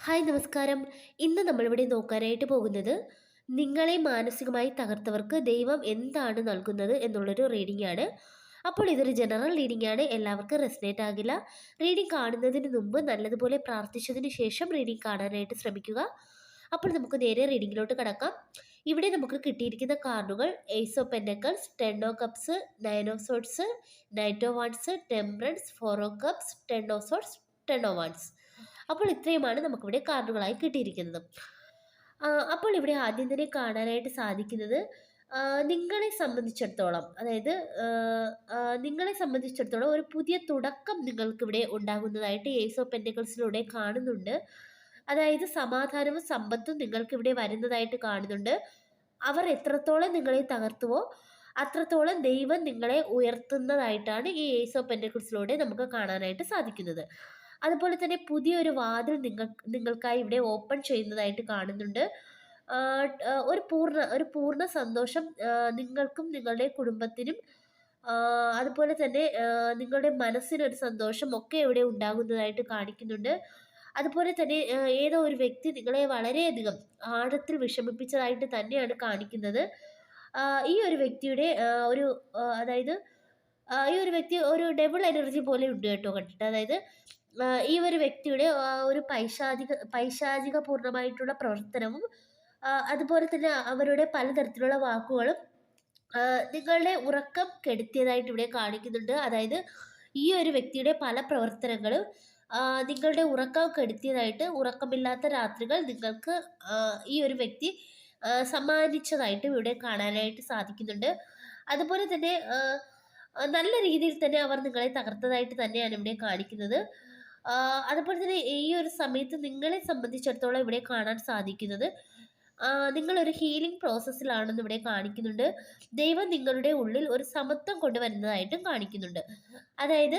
Hi നമസ്കാരം. ഇന്ന് നമ്മളിവിടെ നോക്കാനായിട്ട് പോകുന്നത് നിങ്ങളെ മാനസികമായി തകർത്തവർക്ക് ദൈവം എന്താണ് നൽകുന്നത് എന്നുള്ളൊരു റീഡിംഗ് ആണ്. അപ്പോൾ ഇതൊരു ജനറൽ റീഡിംഗ് ആണ്, എല്ലാവർക്കും റെസനേറ്റ് ആകില്ല. റീഡിംഗ് കാണുന്നതിന് മുമ്പ് നല്ലതുപോലെ പ്രാർത്ഥിച്ചതിന് ശേഷം റീഡിംഗ് കാണാനായിട്ട് ശ്രമിക്കുക. അപ്പോൾ നമുക്ക് നേരെ റീഡിങ്ങിലോട്ട് കടക്കാം. ഇവിടെ നമുക്ക് കിട്ടിയിരിക്കുന്ന കാർഡുകൾ ace of pentacles, 10 of cups, 9 of swords, knight of wands, temperance, 4 of cups, 10 of swords, 10 of wands. അപ്പോൾ ഇത്രയുമാണ് നമുക്കിവിടെ കാർഡുകളായി കിട്ടിയിരിക്കുന്നത്. അപ്പോൾ ഇവിടെ ആദ്യം തന്നെ കാണാനായിട്ട് സാധിക്കുന്നത് നിങ്ങളെ സംബന്ധിച്ചിടത്തോളം, അതായത് നിങ്ങളെ സംബന്ധിച്ചിടത്തോളം ഒരു പുതിയ തുടക്കം നിങ്ങൾക്കിവിടെ ഉണ്ടാകുന്നതായിട്ട് ഏസ് ഓഫ് പെൻറ്റക്കിൾസിലൂടെ കാണുന്നുണ്ട്. അതായത് സമാധാനവും സമ്പത്തും നിങ്ങൾക്കിവിടെ വരുന്നതായിട്ട് കാണുന്നുണ്ട്. അവർ എത്രത്തോളം നിങ്ങളെ തകർത്തുവോ അത്രത്തോളം ദൈവം നിങ്ങളെ ഉയർത്തുന്നതായിട്ടാണ് ഈ ഏസ് ഓഫ് പെൻറ്റക്കിൾസിലൂടെ നമുക്ക് കാണാനായിട്ട് സാധിക്കുന്നത്. അതുപോലെ തന്നെ പുതിയൊരു വാതിൽ നിങ്ങൾക്കായി ഇവിടെ ഓപ്പൺ ചെയ്യുന്നതായിട്ട് കാണുന്നുണ്ട്. ഒരു പൂർണ്ണ സന്തോഷം നിങ്ങൾക്കും നിങ്ങളുടെ കുടുംബത്തിനും, അതുപോലെ തന്നെ നിങ്ങളുടെ മനസ്സിനൊരു സന്തോഷം ഒക്കെ ഇവിടെ ഉണ്ടാകുന്നതായിട്ട് കാണിക്കുന്നുണ്ട്. അതുപോലെ തന്നെ ഏതോ ഒരു വ്യക്തി നിങ്ങളെ വളരെയധികം ആഴത്തിൽ വിഷമിപ്പിച്ചതായിട്ട് തന്നെയാണ് കാണിക്കുന്നത്. ഈ ഒരു വ്യക്തിയുടെ അതായത് ഈ ഒരു വ്യക്തി ഒരു ഡബിൾ എനർജി പോലെ ഉണ്ട് കേട്ടോ കണ്ടിട്ട്. അതായത് ഈ ഒരു വ്യക്തിയുടെ ഒരു പൈശാചിക പൂർണ്ണമായിട്ടുള്ള പ്രവർത്തനവും, അതുപോലെ തന്നെ അവരുടെ പലതരത്തിലുള്ള വാക്കുകളും നിങ്ങളുടെ ഉറക്കം കെടുത്തിയതായിട്ട് ഇവിടെ കാണിക്കുന്നുണ്ട്. അതായത് ഈ ഒരു വ്യക്തിയുടെ പല പ്രവർത്തനങ്ങളും നിങ്ങളുടെ ഉറക്കം കെടുത്തിയതായിട്ട്, ഉറക്കമില്ലാത്ത രാത്രികൾ നിങ്ങൾക്ക് ഈ ഒരു വ്യക്തി സമ്മാനിച്ചതായിട്ടും ഇവിടെ കാണാനായിട്ട് സാധിക്കുന്നുണ്ട്. അതുപോലെ തന്നെ നല്ല രീതിയിൽ തന്നെ അവർ നിങ്ങളെ തകർത്തതായിട്ട് തന്നെയാണ് ഇവിടെ കാണിക്കുന്നത്. അതുപോലെ തന്നെ ഈ ഒരു സമയത്ത് നിങ്ങളെ സംബന്ധിച്ചിടത്തോളം ഇവിടെ കാണാൻ സാധിക്കുന്നത് നിങ്ങളൊരു ഹീലിംഗ് പ്രോസസ്സിലാണെന്ന് ഇവിടെ കാണിക്കുന്നുണ്ട്. ദൈവം നിങ്ങളുടെ ഉള്ളിൽ ഒരു സമത്വം കൊണ്ടുവരുന്നതായിട്ടും കാണിക്കുന്നുണ്ട്. അതായത്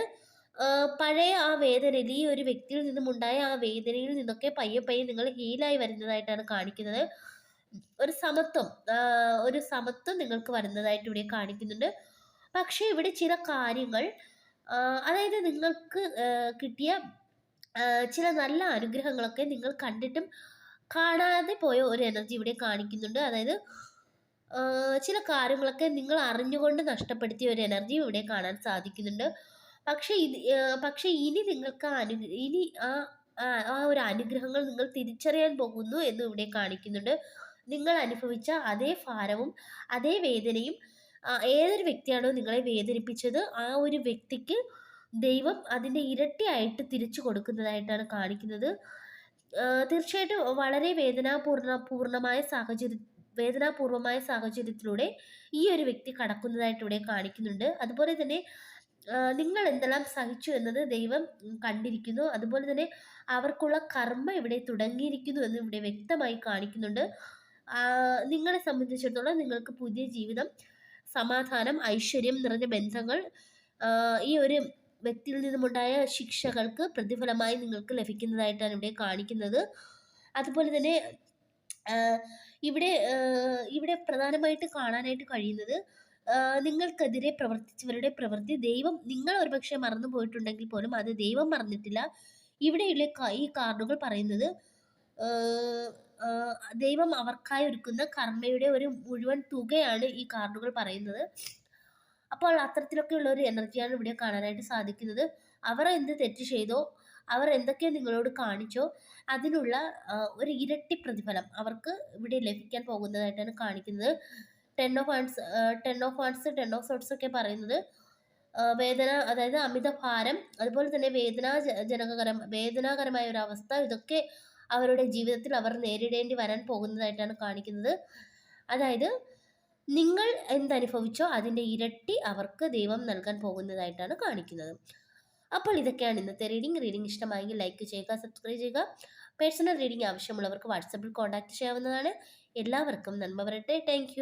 പഴയ ആ വേദനയിൽ, ഈ ഒരു വ്യക്തിയിൽ നിന്നുമുണ്ടായ ആ വേദനയിൽ നിന്നൊക്കെ പയ്യെ പയ്യെ നിങ്ങൾ ഹീലായി വരുന്നതായിട്ടാണ് കാണിക്കുന്നത്. ഒരു സമത്വം നിങ്ങൾക്ക് വരുന്നതായിട്ട് ഇവിടെ കാണിക്കുന്നുണ്ട്. പക്ഷേ ഇവിടെ ചില കാര്യങ്ങൾ, അതായത് നിങ്ങൾക്ക് കിട്ടിയ ചില നല്ല അനുഗ്രഹങ്ങളൊക്കെ നിങ്ങൾ കണ്ടിട്ടും കാണാതെ പോയ ഒരു എനർജി ഇവിടെ കാണിക്കുന്നുണ്ട്. അതായത് ചില കാര്യങ്ങളൊക്കെ നിങ്ങൾ അറിഞ്ഞുകൊണ്ട് നഷ്ടപ്പെടുത്തിയ ഒരു എനർജി ഇവിടെ കാണാൻ സാധിക്കുന്നുണ്ട്. പക്ഷേ ഇനി നിങ്ങൾക്ക് ഇനി ആ ഒരു അനുഗ്രഹങ്ങൾ നിങ്ങൾ തിരിച്ചറിയാൻ പോകുന്നു എന്ന് ഇവിടെ കാണിക്കുന്നുണ്ട്. നിങ്ങൾ അനുഭവിച്ച അതേ ഭാരവും അതേ വേദനയും ഏതൊരു വ്യക്തിയാണോ നിങ്ങളെ വേദനിപ്പിച്ചത് ആ ഒരു വ്യക്തിക്ക് ദൈവം അതിൻ്റെ ഇരട്ടിയായിട്ട് തിരിച്ചു കൊടുക്കുന്നതായിട്ടാണ് കാണിക്കുന്നത്. തീർച്ചയായിട്ടും വളരെ വേദനാപൂർവമായ സാഹചര്യത്തിലൂടെ ഈ ഒരു വ്യക്തി കടക്കുന്നതായിട്ട് ഇവിടെ കാണിക്കുന്നുണ്ട്. അതുപോലെ തന്നെ നിങ്ങൾ എന്തെല്ലാം സഹിച്ചു എന്നത് ദൈവം കണ്ടിരിക്കുന്നു. അതുപോലെ തന്നെ അവർക്കുള്ള കർമ്മ ഇവിടെ തുടങ്ങിയിരിക്കുന്നു എന്ന് ഇവിടെ വ്യക്തമായി കാണിക്കുന്നുണ്ട്. നിങ്ങളെ സംബന്ധിച്ചിടത്തോളം നിങ്ങൾക്ക് പുതിയ ജീവിതം, സമാധാനം, ഐശ്വര്യം നിറഞ്ഞ ബന്ധങ്ങൾ, ഈ ഒരു വ്യക്തിയിൽ നിന്നുമുണ്ടായ ശിക്ഷകൾക്ക് പ്രതിഫലമായി നിങ്ങൾക്ക് ലഭിക്കുന്നതായിട്ടാണ് ഇവിടെ കാണിക്കുന്നത്. അതുപോലെ തന്നെ ഇവിടെ പ്രധാനമായിട്ട് കാണാനായിട്ട് കഴിയുന്നത് നിങ്ങൾക്കെതിരെ പ്രവർത്തിച്ചവരുടെ പ്രവൃത്തി ദൈവം, നിങ്ങൾ ഒരുപക്ഷെ മറന്നു പോയിട്ടുണ്ടെങ്കിൽ പോലും അത് ദൈവം മറന്നിട്ടില്ല. ഇവിടെയുള്ള ഈ കാർഡുകൾ പറയുന്നത് ദൈവം അവർക്കായി ഒരുക്കുന്ന കർമ്മയുടെ ഒരു മുഴുവൻ തുകയാണ് ഈ കാർഡുകൾ പറയുന്നത്. അപ്പോൾ അത്തരത്തിലൊക്കെയുള്ള ഒരു എനർജിയാണ് ഇവിടെ കാണാനായിട്ട് സാധിക്കുന്നത്. അവർ എന്ത് തെറ്റ് ചെയ്തോ, അവർ എന്തൊക്കെ നിങ്ങളോട് കാണിച്ചോ അതിനുള്ള ഒരു ഇരട്ടി പ്രതിഫലം അവർക്ക് ഇവിടെ ലഭിക്കാൻ പോകുന്നതായിട്ടാണ് കാണിക്കുന്നത്. 10 ഓഫ് വാൺസ്, 10 ഓഫ് സോർട്സ് ഒക്കെ പറയുന്നത് വേദന, അതായത് അമിത ഭാരം, അതുപോലെ തന്നെ വേദനാകരമായ ഒരു അവസ്ഥ, ഇതൊക്കെ അവരുടെ ജീവിതത്തിൽ അവർ നേരിടേണ്ടി വരാൻ പോകുന്നതായിട്ടാണ് കാണിക്കുന്നത്. അതായത് നിങ്ങൾ എന്തനുഭവിച്ചോ അതിൻ്റെ ഇരട്ടി അവർക്ക് ദൈവം നൽകാൻ പോകുന്നതായിട്ടാണ് കാണിക്കുന്നത്. അപ്പോൾ ഇതൊക്കെയാണ് ഇന്നത്തെ റീഡിംഗ് ഇഷ്ടമായെങ്കിൽ ലൈക്ക് ചെയ്യുക, സബ്സ്ക്രൈബ് ചെയ്യുക. പേഴ്സണൽ റീഡിംഗ് ആവശ്യമുള്ളവർക്ക് വാട്സപ്പിൽ കോൺടാക്റ്റ് ചെയ്യാവുന്നതാണ്. എല്ലാവർക്കും നന്മ വരട്ടെ. താങ്ക്